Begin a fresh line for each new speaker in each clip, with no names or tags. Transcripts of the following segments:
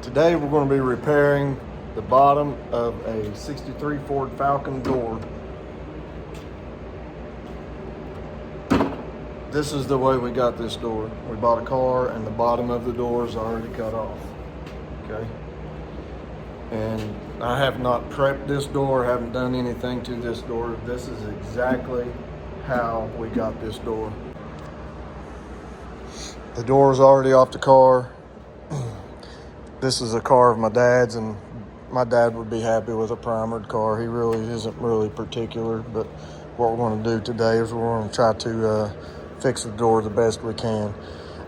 Today we're going to be repairing the bottom of a 63 Ford Falcon door. This is the way we got this door. We bought a car and the bottom of the door is already cut off. Okay. And I have not prepped this door, haven't done anything to this door. This is exactly how we got this door. The door is already off the car. This is a car of my dad's, and my dad would be happy with a primered car. He really isn't really particular, but what we're going to do today is we're going to try to fix the door the best we can.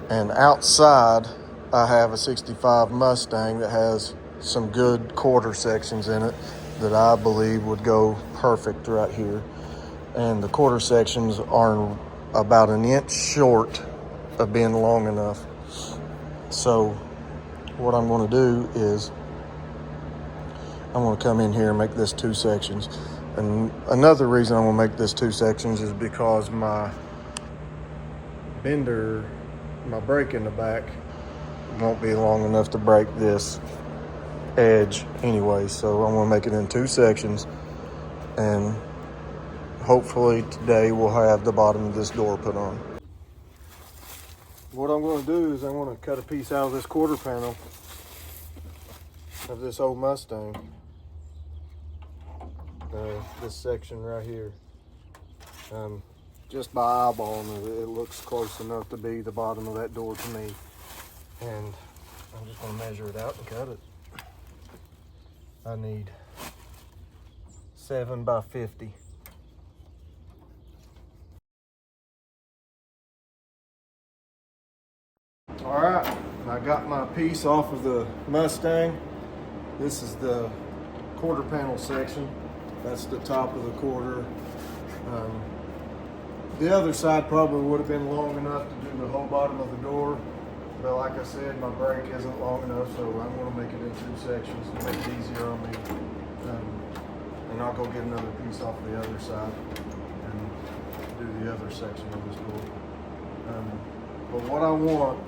And outside, I have a 65 Mustang that has some good quarter sections in it that I believe would go perfect right here. And the quarter sections are about an inch short of being long enough. So what I'm going to do is I'm going to come in here and make this two sections. And another reason I'm going to make this two sections is because my bender, my brake in the back, won't be long enough to break this edge anyway. So I'm going to make it in two sections, and hopefully today we'll have the bottom of this door put on. What I'm going to do is I'm going to cut a piece out of this quarter panel of this old Mustang. This section right here. Just by eyeballing it, it looks close enough to be the bottom of that door to me. And I'm just going to measure it out and cut it. I need 7 by 50. All right, I got my piece off of the Mustang. This is the quarter panel section. That's the top of the quarter. The other side probably would have been long enough to do the whole bottom of the door. But like I said, my brake isn't long enough, so I'm going to make it in two sections to make it easier on me. And I'll go get another piece off the other side and do the other section of this door. But what I want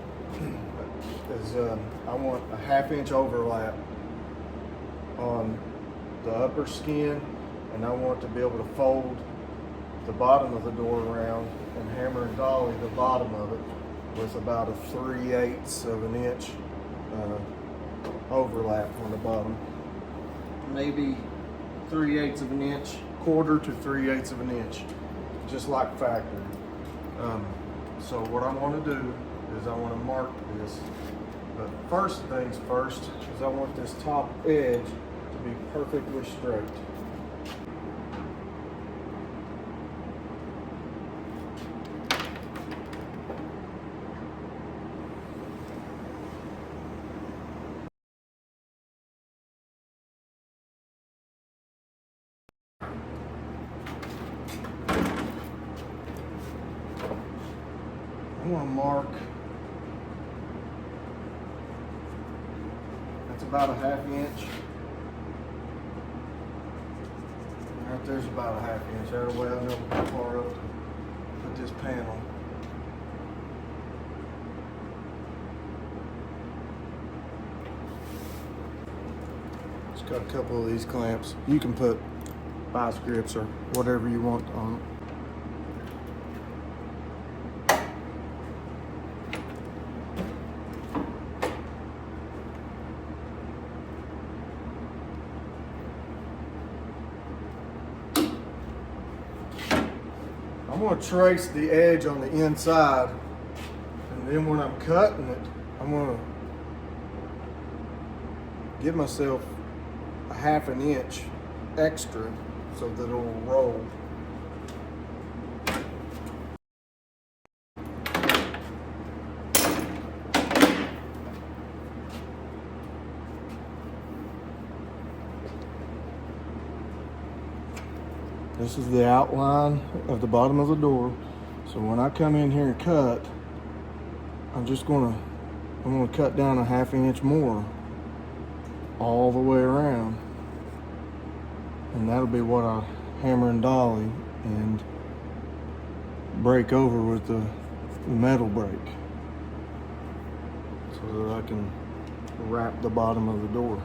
is I want a 1/2 inch overlap on the upper skin, and I want to be able to fold the bottom of the door around and hammer and dolly the bottom of it with about a 3/8 of an inch overlap on the bottom. Maybe 3/8 of an inch, quarter to 3/8 of an inch, just like factory. So what I want to do is I want to mark this. But first things first is I want this top edge to be perfectly straight. I'm going to mark, that's about a 1/2 inch. Right there's about a 1/2 inch. That way I know how far up to put this panel. It's got a couple of these clamps. You can put vice grips or whatever you want on it. I'm going to trace the edge on the inside, and then when I'm cutting it, I'm going to give myself a 1/2 inch extra so that it'll roll. This is the outline of the bottom of the door. So when I come in here and cut, I'm going to cut down a 1/2 inch more all the way around. And that'll be what I hammer and dolly and break over with the metal brake, so that I can wrap the bottom of the door.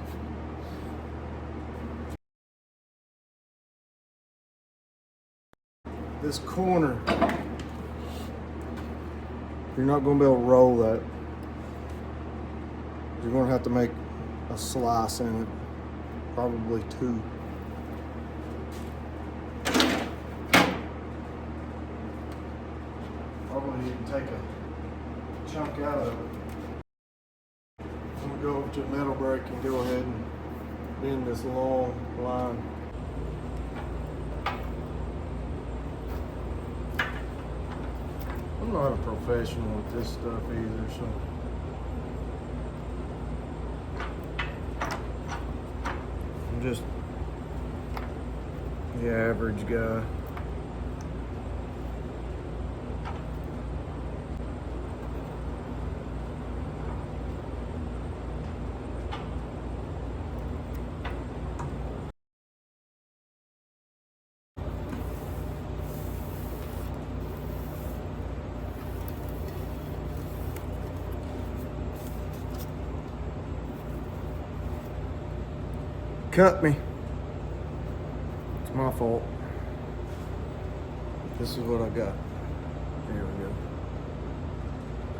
This corner, you're not going to be able to roll that. You're going to have to make a slice in it, probably 2. Probably you can take a chunk out of it. I'm going to go over to the metal brake and go ahead and bend this long line. I'm not a professional with this stuff either, so I'm just the average guy. Cut me. It's my fault. This is what I got. There we go.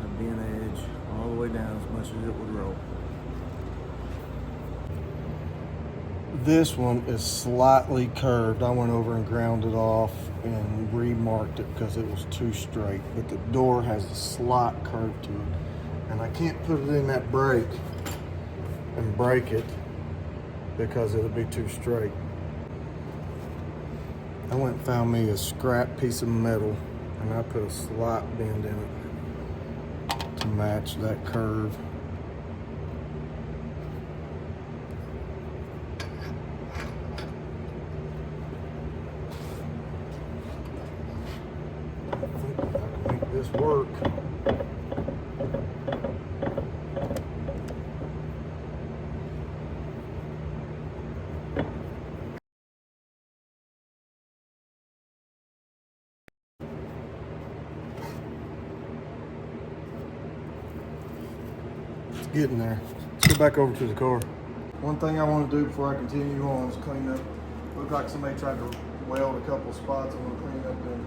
A bent edge all the way down as much as it would roll. This one is slightly curved. I went over and ground it off and remarked it because it was too straight. But the door has a slight curve to it. And I can't put it in that brake and break it because it'll be too straight. I went and found me a scrap piece of metal and I put a slight bend in it to match that curve. I think I can make this work. Getting there. Let's go back over to the car. One thing I want to do before I continue on is clean up. Looked like somebody tried to weld a couple spots. I want to clean up them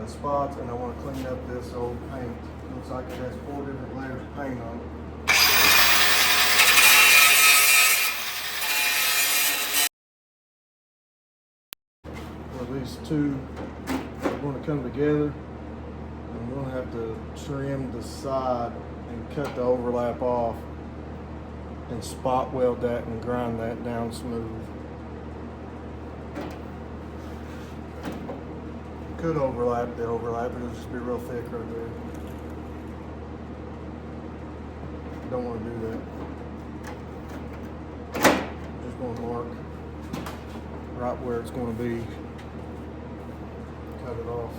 spots, and I want to clean up this old paint. Looks like it has 4 different layers of paint on it. Well, these two are going to come together. I'm going to have to trim the side and cut the overlap off and spot weld that and grind that down smooth. Could overlap the overlap, but it'll just be real thick right there. Don't want to do that. Just going to mark right where it's going to be. Cut it off.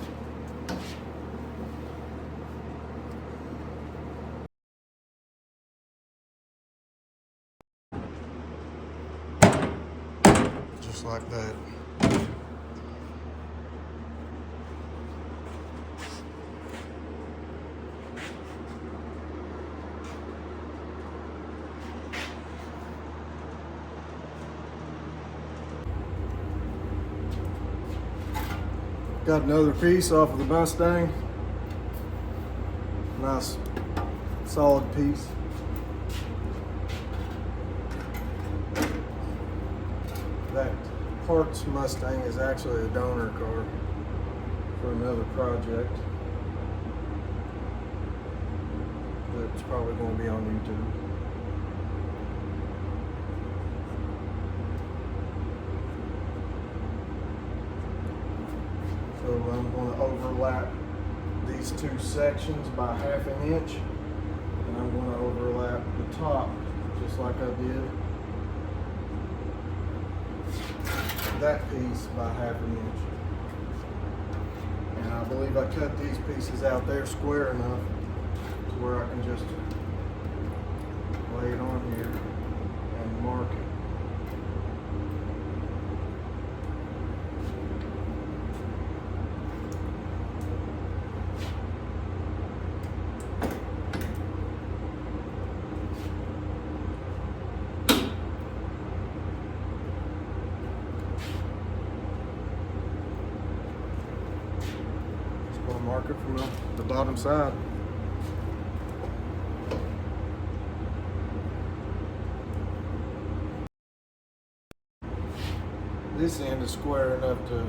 Just like that. Got another piece off of the Mustang. Nice solid piece. That parts Mustang is actually a donor car for another project that's probably going to be on YouTube. So I'm going to overlap these 2 sections by 1/2 inch, and I'm going to overlap the top just like I did that piece by 1/2 inch. And I believe I cut these pieces out there square enough to where I can just lay it on here and mark it. work it from the bottom side. This end is square enough to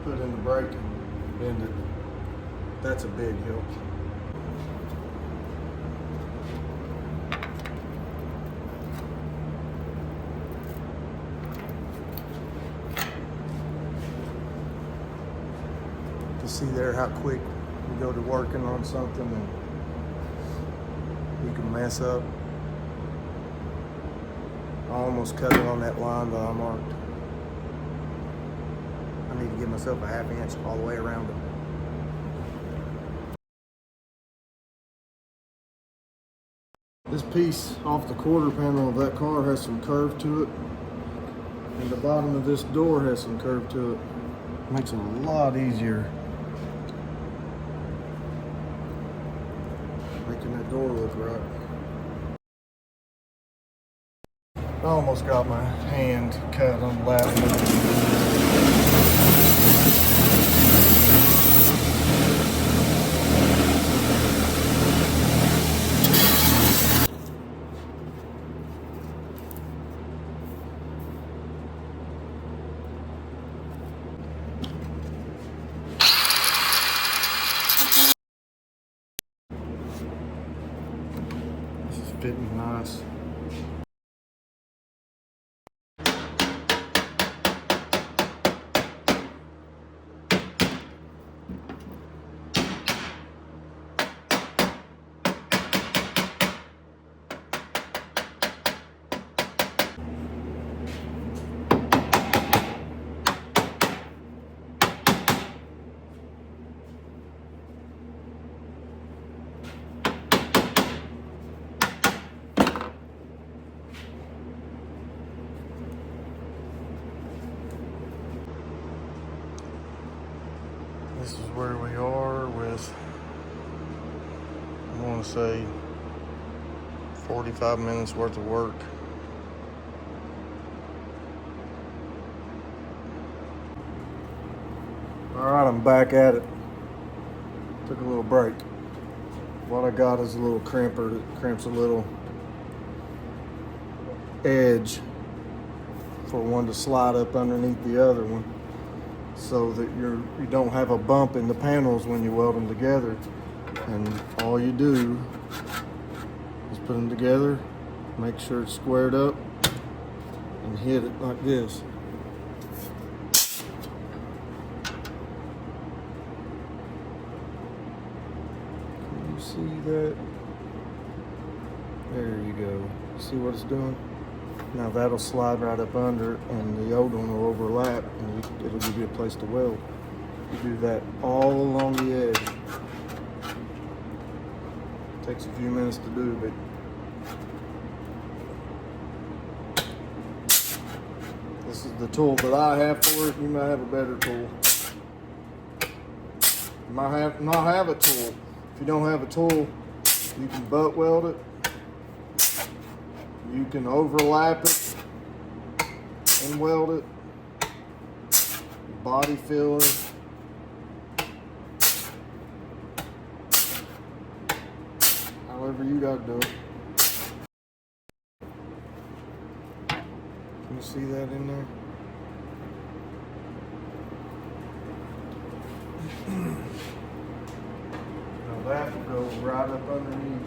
put in the brake and bend it. That's a big help. You see there how quick you go to working on something and you can mess up. I almost cut it on that line that I marked. I need to give myself a ½ inch all the way around it. This piece off the quarter panel of that car has some curve to it, and the bottom of this door has some curve to it. Makes it a lot easier making that door look right. I almost got my hand cut on the last one. This is fitting nice. This is where we are with, I want to say, 45 minutes worth of work. All right, I'm back at it. Took a little break. What I got is a little crimper that crimps a little edge for one to slide up underneath the other one, so that you don't have a bump in the panels when you weld them together. And all you do is put them together, make sure it's squared up, and hit it like this. Can you see that? There you go. See what it's doing? Now that'll slide right up under it, and the old one will overlap, and it'll give you a place to weld. You do that all along the edge. Takes a few minutes to do, but this is the tool that I have for it. You might have a better tool. You might not have a tool. If you don't have a tool, you can butt weld it. You can overlap it and weld it, body filler. However you gotta do it. Can you see that in there? Now that will go right up underneath.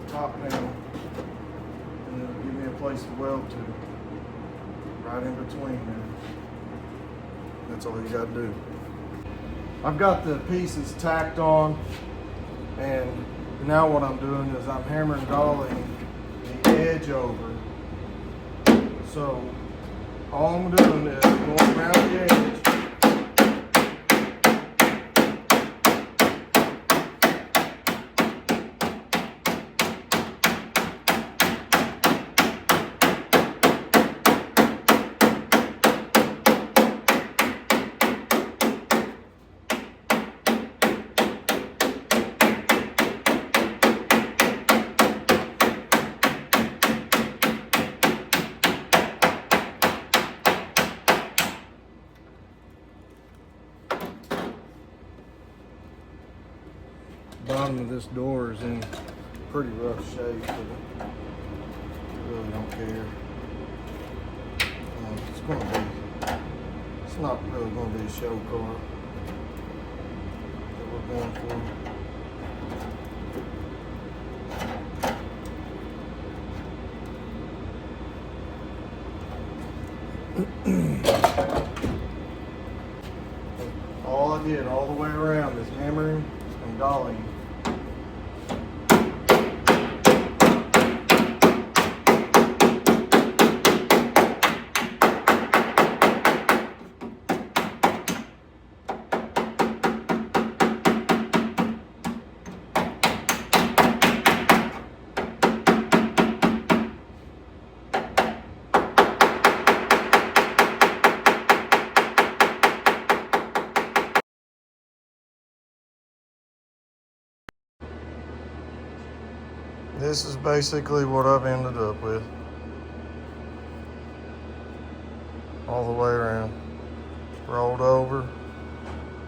Top panel, and it'll give me a place to weld to, right in between there. That's all you gotta do. I've got the pieces tacked on, and now what I'm doing is I'm hammer and dolling the edge over. So all I'm doing is going around the edge. bottom of this door is in pretty rough shape, but I really don't care. It's not really going to be a show car that we're going for. All I did all the way around is hammering and dollying. This is basically what I've ended up with. All the way around. Rolled over,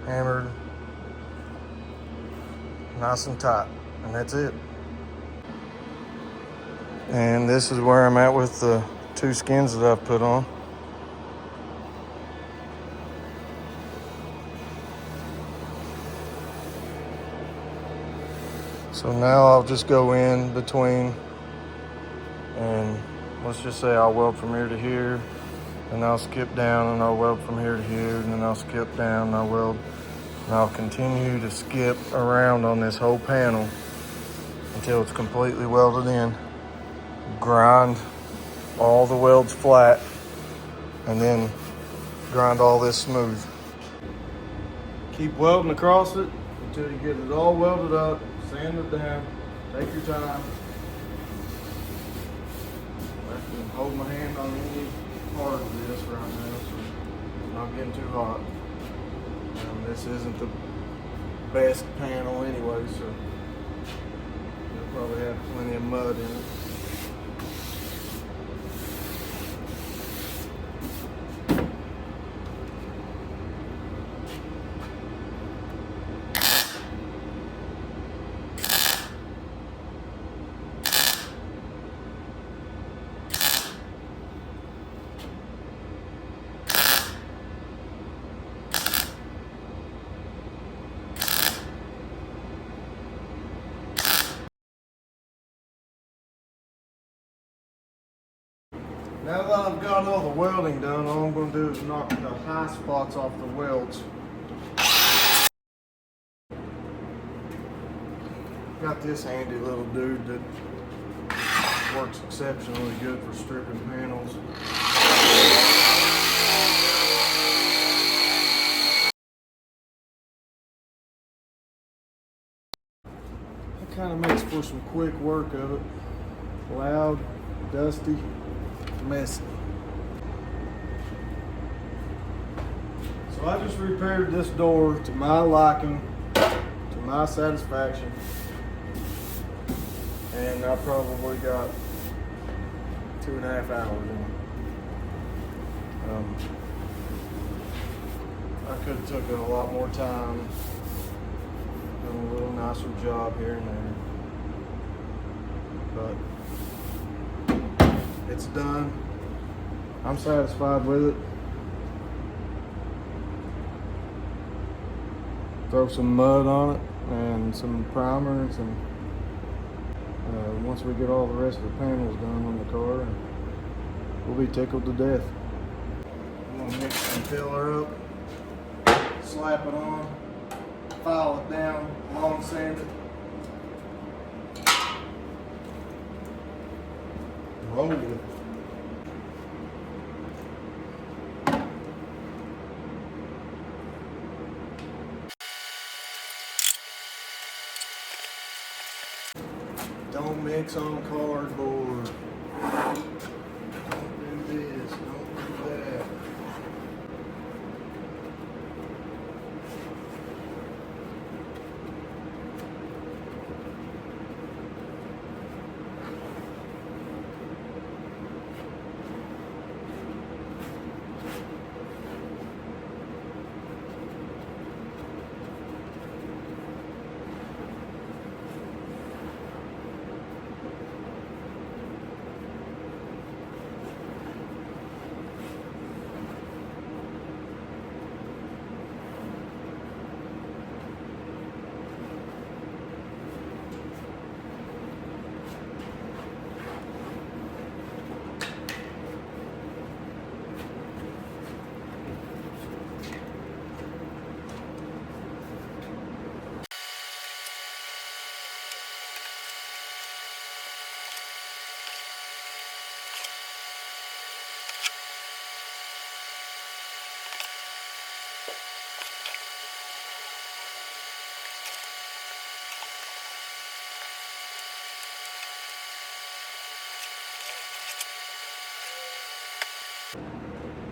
hammered, nice and tight, and that's it. And this is where I'm at with the 2 skins that I've put on. So now I'll just go in between, and let's just say I'll weld from here to here, and I'll skip down, and I'll weld from here to here, and then I'll skip down, and I'll weld, and I'll continue to skip around on this whole panel until it's completely welded in. Grind all the welds flat, and then grind all this smooth. Keep welding across it until you get it all welded up. Sand it down, take your time. I can hold my hand on any part of this right now, so it's not getting too hot. This isn't the best panel anyway, so it'll probably have plenty of mud in it. Now that I've got all the welding done, all I'm going to do is knock the high spots off the welds. Got this handy little dude that works exceptionally good for stripping panels. It kind of makes for some quick work of it. Loud, dusty, messy. So I just repaired this door to my liking, to my satisfaction, and I probably got 2.5 hours in it. I could have took a lot more time, done a little nicer job here and there, but it's done. I'm satisfied with it. Throw some mud on it and some primer and some, once we get all the rest of the panels done on the car, we'll be tickled to death. I'm gonna mix some filler up, slap it on, file it down, long sand it, roll with it. Don't mix on cardboard. Don't do this, don't do that.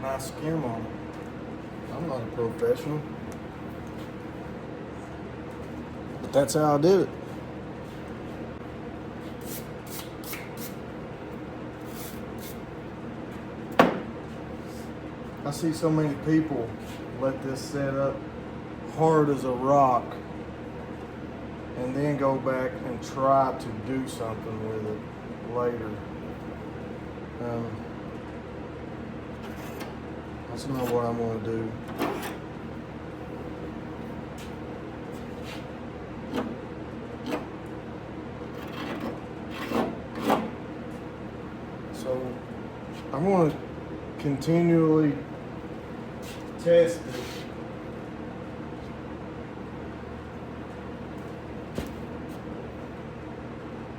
nice skim on it. I'm not a professional, but that's how I did it. I see so many people let this set up hard as a rock and then go back and try to do something with it later. That's not what I'm going to do. So I'm going to continually test it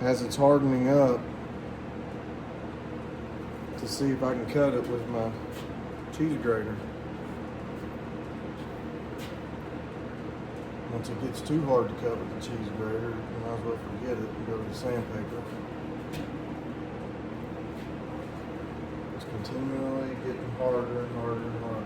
as it's hardening up to see if I can cut it with my cheese grater. Once it gets too hard to cut with the cheese grater, you might as well forget it and go to the sandpaper. It's continually getting harder and harder and harder.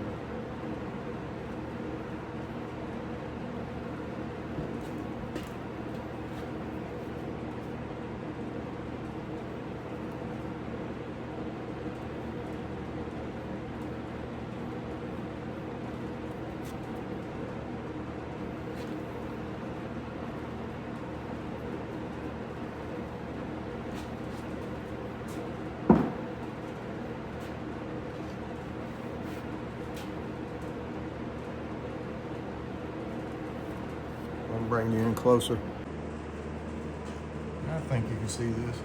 I'll bring you in closer. I think you can see this.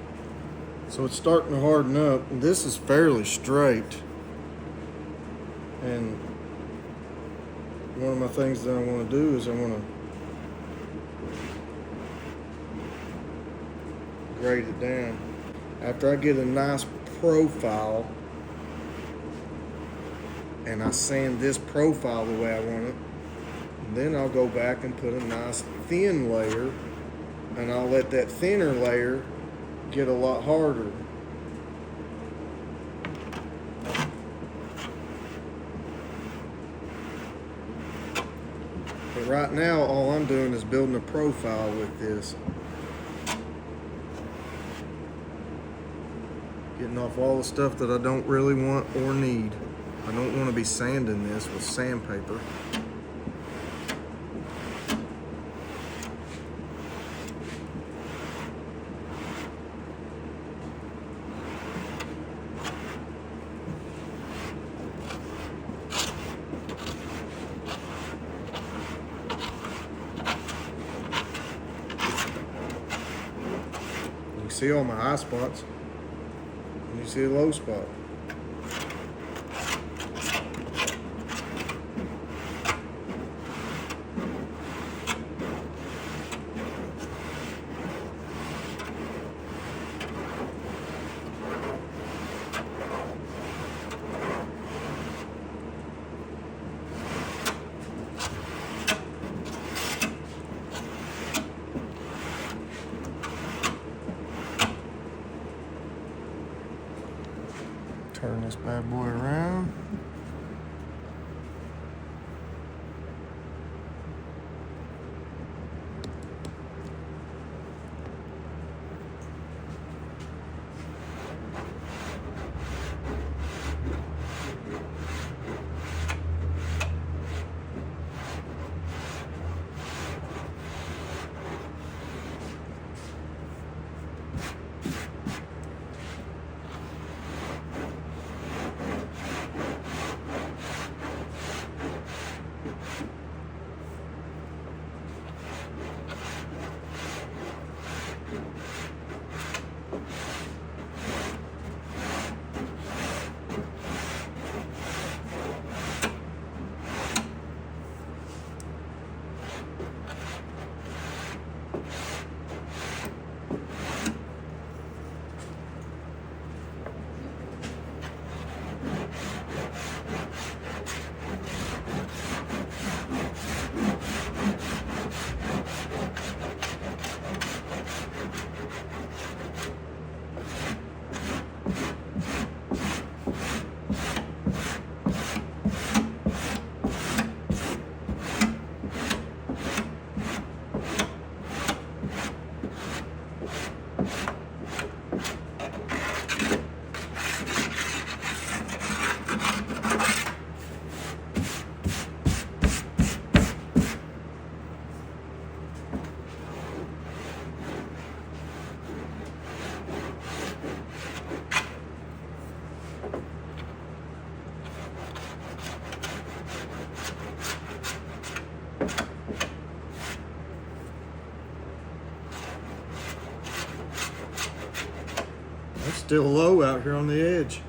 So it's starting to harden up. This is fairly straight. And one of my things that I want to do is I want to grade it down. After I get a nice profile and I sand this profile the way I want it, then I'll go back and put a nice thin layer, and I'll let that thinner layer get a lot harder. But right now, all I'm doing is building a profile with this. Getting off all the stuff that I don't really want or need. I don't want to be sanding this with sandpaper. You see all my high spots, and you see a low spot. Turn this bad boy around. still low out here on the edge.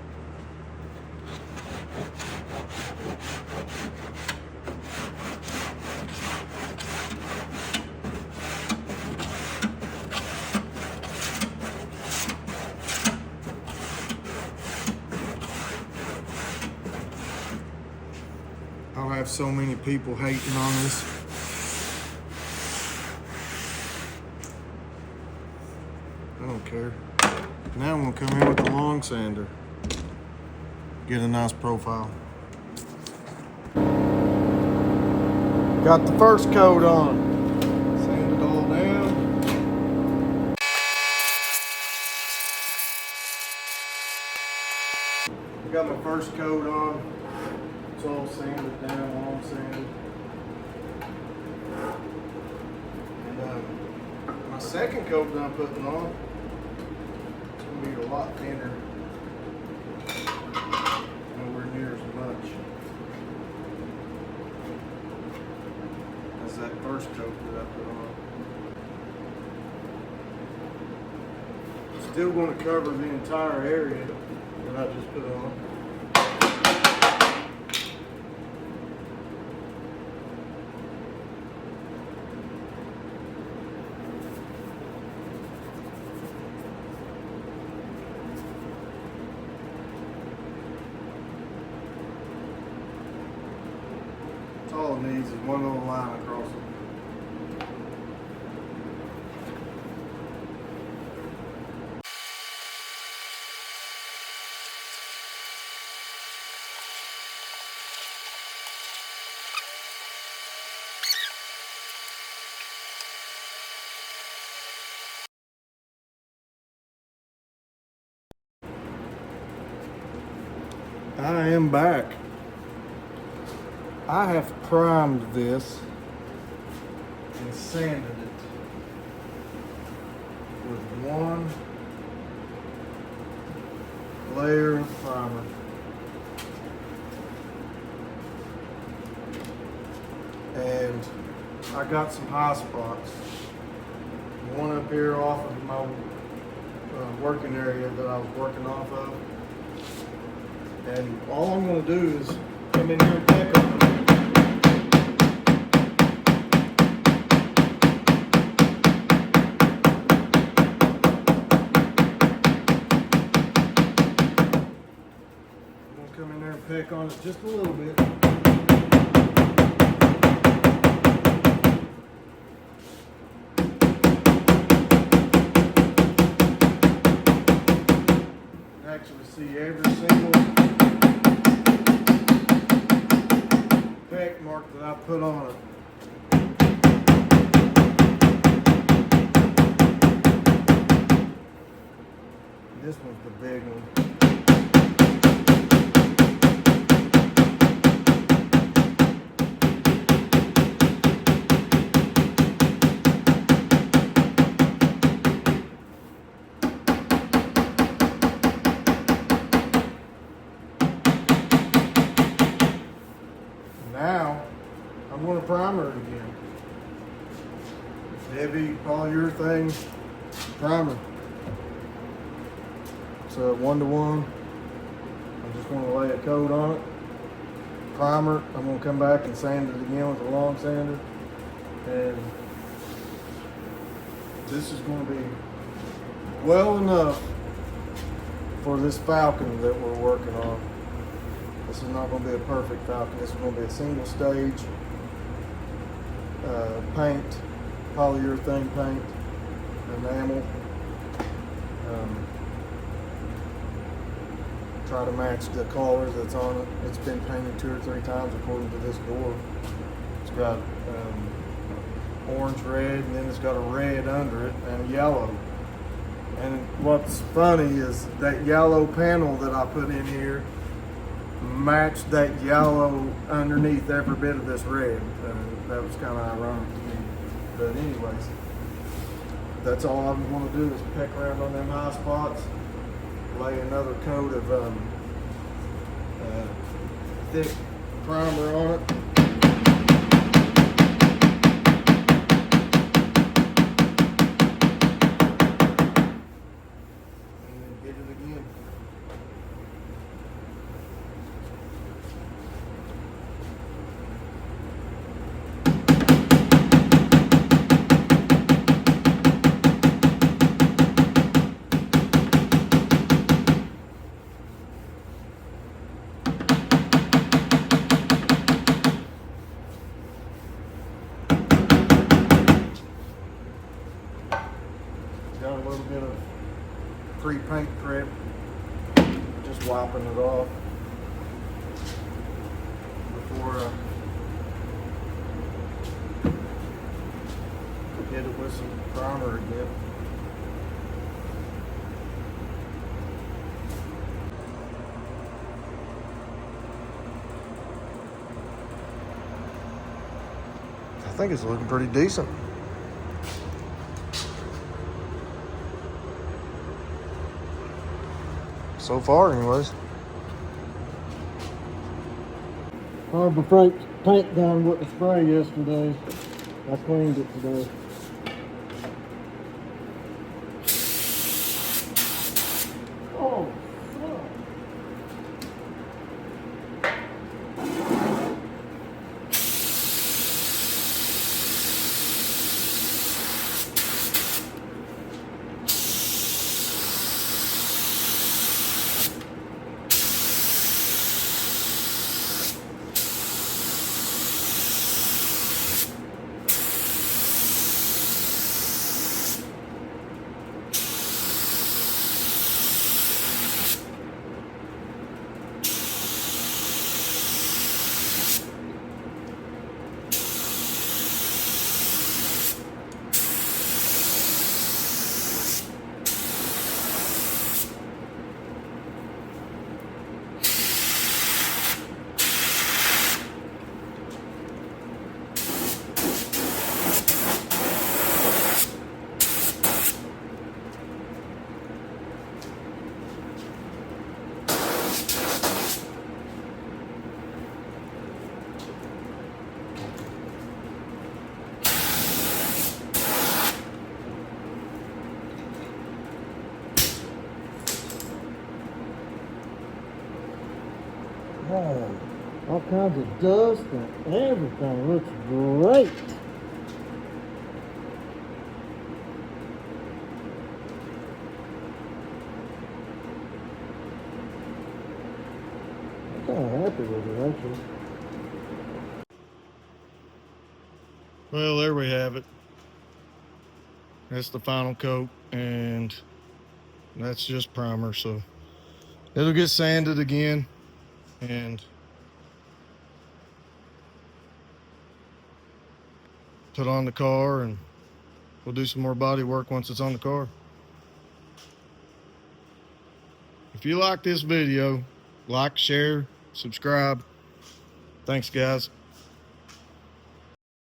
I'll have so many people hating on this. I don't care. Now I'm gonna come in with the long sander. Get a nice profile. Got the first coat on. Sand it all down. I got my first coat on. It's all sanded down, long sanded. And my second coat that I'm putting on, it's gonna be a lot thinner. Nowhere near as much as that first coat that I put on. Still going to cover the entire area that I just put on. All it needs is one little line across it. I am back. I have primed this and sanded it with one layer of primer. And I got some high spots. One up here off of my working area that I was working off of. And all I'm going to do is come in here and peck on it. Come in there and peck on it just a little bit. Actually see every single peck mark that I put on it. This one's the big one. Now, I'm going to primer it again. Heavy polyurethane primer. It's a 1-to-1. I just want to lay a coat on it. Primer. I'm going to come back and sand it again with a long sander. And this is going to be well enough for this Falcon that we're working on. This is not going to be a perfect Falcon. This is going to be a single stage paint, polyurethane paint, enamel. Try to match the color that's on it. It's been painted 2 or 3 times according to this door. It's got orange red, and then it's got a red under it and a yellow. And what's funny is that yellow panel that I put in here matched that yellow underneath every bit of this red. That was kind of ironic to me. But anyways, that's all I'm going to do is peck around on them high spots, lay another coat of thick primer on it. And then get it again. pre-paint prep, just wiping it off before I hit it with some primer again. I think it's looking pretty decent. So far, anyways. Harbor Freight paint gun with the spray yesterday. I cleaned it today. Oh, fuck. Oh, all kinds of dust and everything. Looks great. I'm kind of happy with it, actually. Well, there we have it. That's the final coat, and that's just primer, so it'll get sanded again, and put on the car, and we'll do some more body work once it's on the car. If you like this video, like, share, subscribe. Thanks, guys.